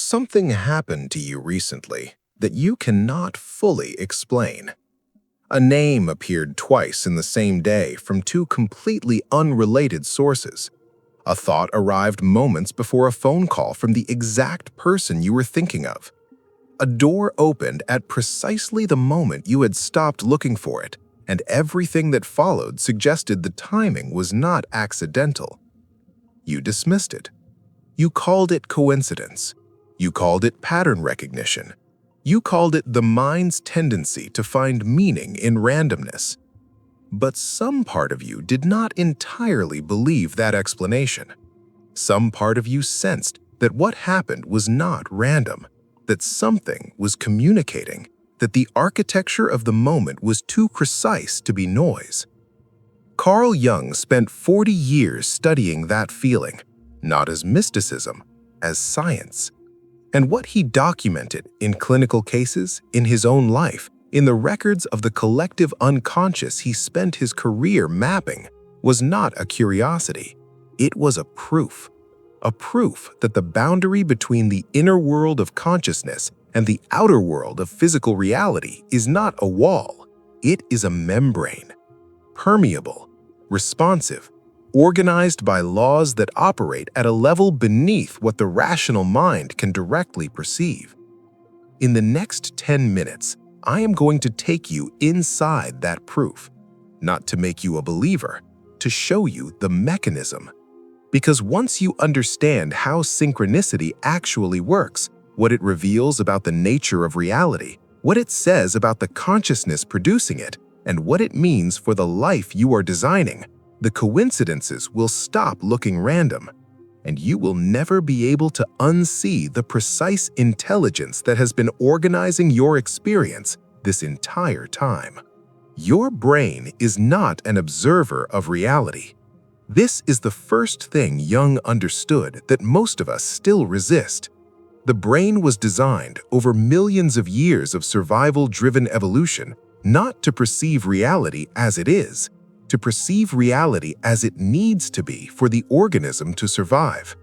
Something happened to you recently that you cannot fully explain. A name appeared twice in the same day from two completely unrelated sources. A thought arrived moments before a phone call from the exact person you were thinking of. A door opened at precisely the moment you had stopped looking for it, and everything that followed suggested the timing was not accidental. You dismissed it. You called it coincidence. You called it pattern recognition. You called it the mind's tendency to find meaning in randomness. But some part of you did not entirely believe that explanation. Some part of you sensed that what happened was not random, that something was communicating, that the architecture of the moment was too precise to be noise. Carl Jung spent 40 years studying that feeling, not as mysticism, as science. And what he documented in clinical cases, in his own life, in the records of the collective unconscious he spent his career mapping, was not a curiosity. It was a proof that the boundary between the inner world of consciousness and the outer world of physical reality is not a wall. It is a membrane, permeable, responsive, organized by laws that operate at a level beneath what the rational mind can directly perceive. In the next 10 minutes, I am going to take you inside that proof, not to make you a believer, to show you the mechanism. Because once you understand how synchronicity actually works, what it reveals about the nature of reality, what it says about the consciousness producing it, and what it means for the life you are designing, the coincidences will stop looking random, and you will never be able to unsee the precise intelligence that has been organizing your experience this entire time. Your brain is not an observer of reality. This is the first thing Jung understood that most of us still resist. The brain was designed over millions of years of survival-driven evolution not to perceive reality as it is, to perceive reality as it needs to be for the organism to survive.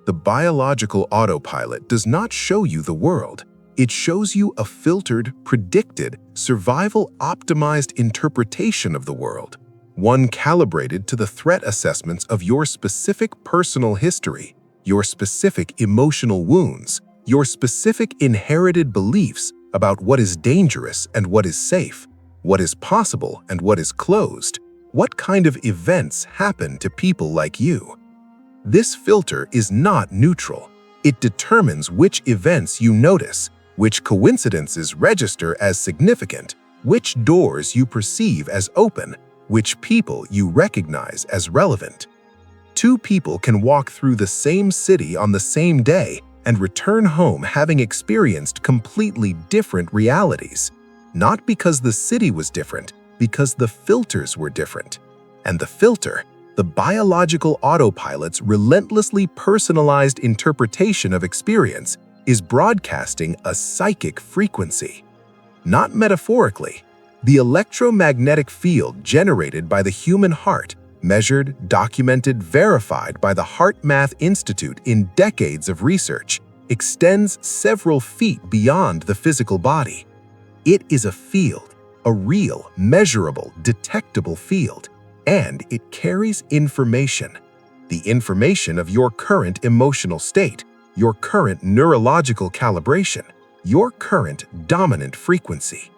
The biological autopilot does not show you the world. It shows you a filtered, predicted, survival-optimized interpretation of the world, one calibrated to the threat assessments of your specific personal history, your specific emotional wounds, your specific inherited beliefs about what is dangerous and what is safe, what is possible and what is closed, what kind of events happen to people like you. This filter is not neutral. It determines which events you notice, which coincidences register as significant, which doors you perceive as open, which people you recognize as relevant. Two people can walk through the same city on the same day and return home having experienced completely different realities, not because the city was different, because the filters were different. And the filter, the biological autopilot's relentlessly personalized interpretation of experience, is broadcasting a psychic frequency. Not metaphorically, the electromagnetic field generated by the human heart, measured, documented, verified by the HeartMath Institute in decades of research, extends several feet beyond the physical body. It is a field, a real, measurable, detectable field, and it carries information. The information of your current emotional state, your current neurological calibration, your current dominant frequency.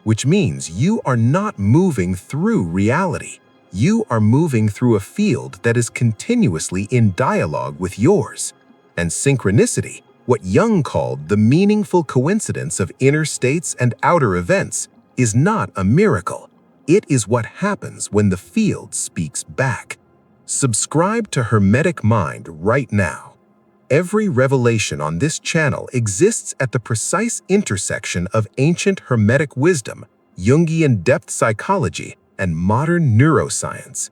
Which means you are not moving through reality. You are moving through a field that is continuously in dialogue with yours. And synchronicity, what Jung called the meaningful coincidence of inner states and outer events, is not a miracle. It is what happens when the field speaks back. Subscribe to Hermetic Mind right now. Every revelation on this channel exists at the precise intersection of ancient Hermetic wisdom, Jungian depth psychology, and modern neuroscience.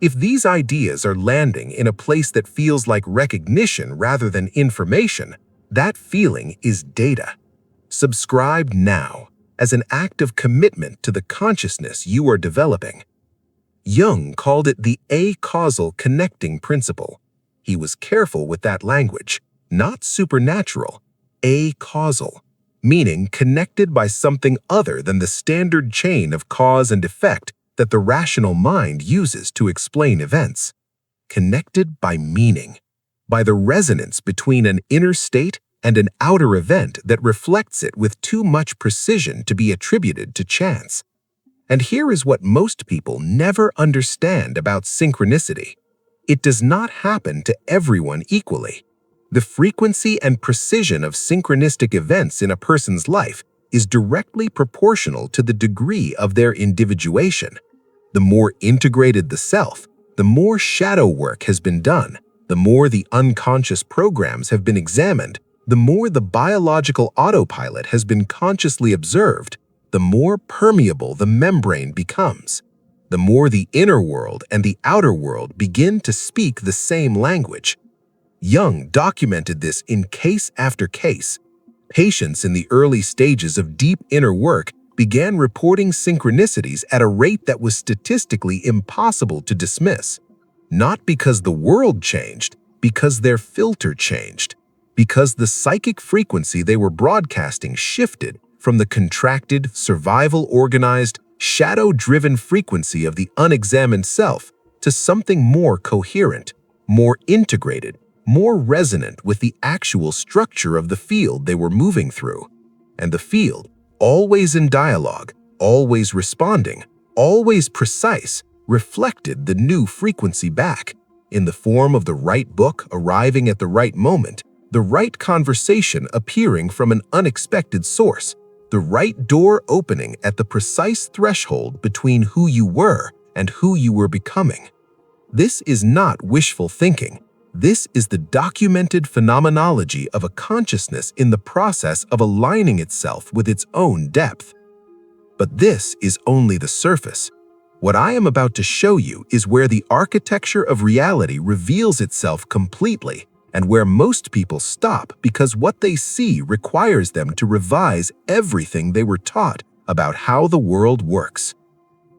If these ideas are landing in a place that feels like recognition rather than information, that feeling is data. Subscribe now as an act of commitment to the consciousness you are developing. Jung called it the Acausal connecting principle. He was careful with that language, not supernatural, Acausal, meaning connected by something other than the standard chain of cause and effect that the rational mind uses to explain events. Connected by meaning, by the resonance between an inner state and an outer event that reflects it with too much precision to be attributed to chance. And here is what most people never understand about synchronicity. It does not happen to everyone equally. The frequency and precision of synchronistic events in a person's life is directly proportional to the degree of their individuation. The more integrated the self, the more shadow work has been done, the more the unconscious programs have been examined, the more the biological autopilot has been consciously observed, the more permeable the membrane becomes. The more the inner world and the outer world begin to speak the same language. Jung documented this in case after case. Patients in the early stages of deep inner work began reporting synchronicities at a rate that was statistically impossible to dismiss. Not because the world changed, because their filter changed. Because the psychic frequency they were broadcasting shifted from the contracted, survival-organized, shadow-driven frequency of the unexamined self to something more coherent, more integrated, more resonant with the actual structure of the field they were moving through. And the field, always in dialogue, always responding, always precise, reflected the new frequency back, in the form of the right book arriving at the right moment, the right conversation appearing from an unexpected source, the right door opening at the precise threshold between who you were and who you were becoming. This is not wishful thinking. This is the documented phenomenology of a consciousness in the process of aligning itself with its own depth. But this is only the surface. What I am about to show you is where the architecture of reality reveals itself completely, and where most people stop because what they see requires them to revise everything they were taught about how the world works.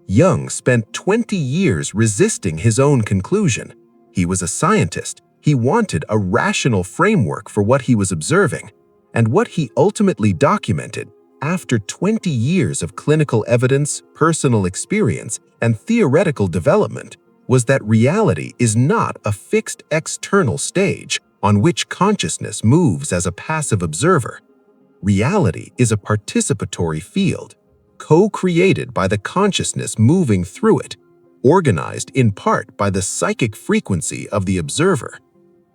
Jung spent 20 years resisting his own conclusion. He was a scientist. He wanted a rational framework for what he was observing, and what he ultimately documented, after 20 years of clinical evidence, personal experience, and theoretical development, was that reality is not a fixed external stage on which consciousness moves as a passive observer. Reality is a participatory field, co-created by the consciousness moving through it, organized in part by the psychic frequency of the observer.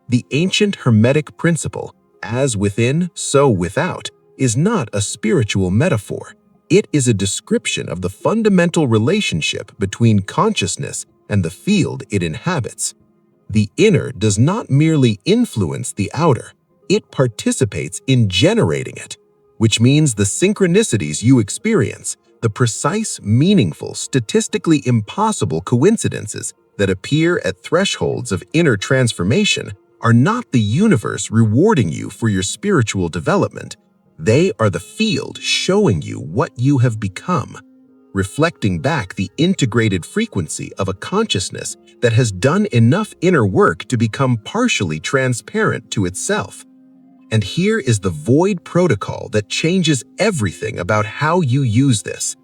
The ancient Hermetic principle, as within, so without, is not a spiritual metaphor. It is a description of the fundamental relationship between consciousness and the field it inhabits. The inner does not merely influence the outer, it participates in generating it, which means the synchronicities you experience, the precise, meaningful, statistically impossible coincidences that appear at thresholds of inner transformation, are not the universe rewarding you for your spiritual development. They are the field showing you what you have become, reflecting back the integrated frequency of a consciousness that has done enough inner work to become partially transparent to itself. And here is the void protocol that changes everything about how you use this.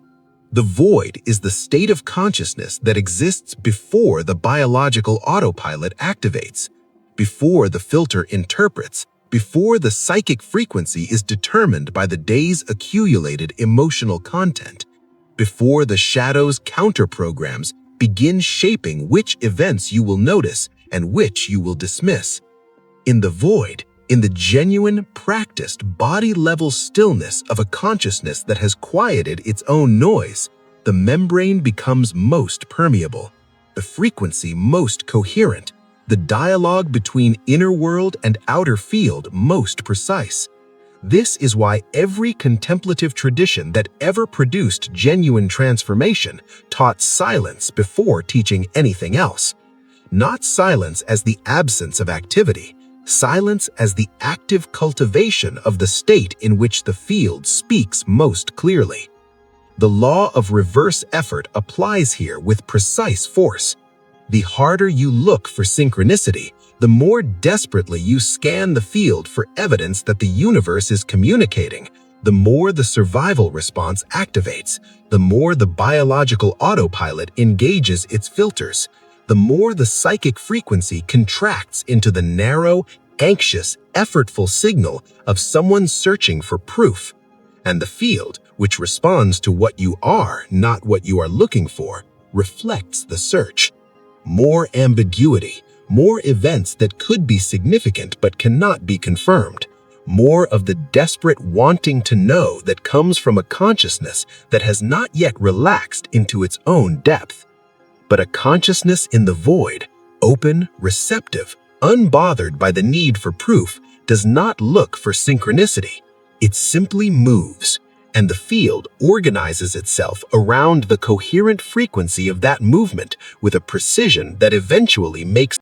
The void is the state of consciousness that exists before the biological autopilot activates, before the filter interprets, before the psychic frequency is determined by the day's accumulated emotional content, before the shadow's counter-programs begin shaping which events you will notice and which you will dismiss. In the void, in the genuine, practiced, body-level stillness of a consciousness that has quieted its own noise, the membrane becomes most permeable, the frequency most coherent, the dialogue between inner world and outer field most precise. This is why every contemplative tradition that ever produced genuine transformation taught silence before teaching anything else. Not silence as the absence of activity, silence as the active cultivation of the state in which the field speaks most clearly. The law of reverse effort applies here with precise force. The harder you look for synchronicity, the more desperately you scan the field for evidence that the universe is communicating, the more the survival response activates, the more the biological autopilot engages its filters, the more the psychic frequency contracts into the narrow, anxious, effortful signal of someone searching for proof. And the field, which responds to what you are, not what you are looking for, reflects the search. More ambiguity, more events that could be significant but cannot be confirmed, more of the desperate wanting to know that comes from a consciousness that has not yet relaxed into its own depth. But a consciousness in the void, open, receptive, unbothered by the need for proof, does not look for synchronicity. It simply moves, and the field organizes itself around the coherent frequency of that movement with a precision that eventually makes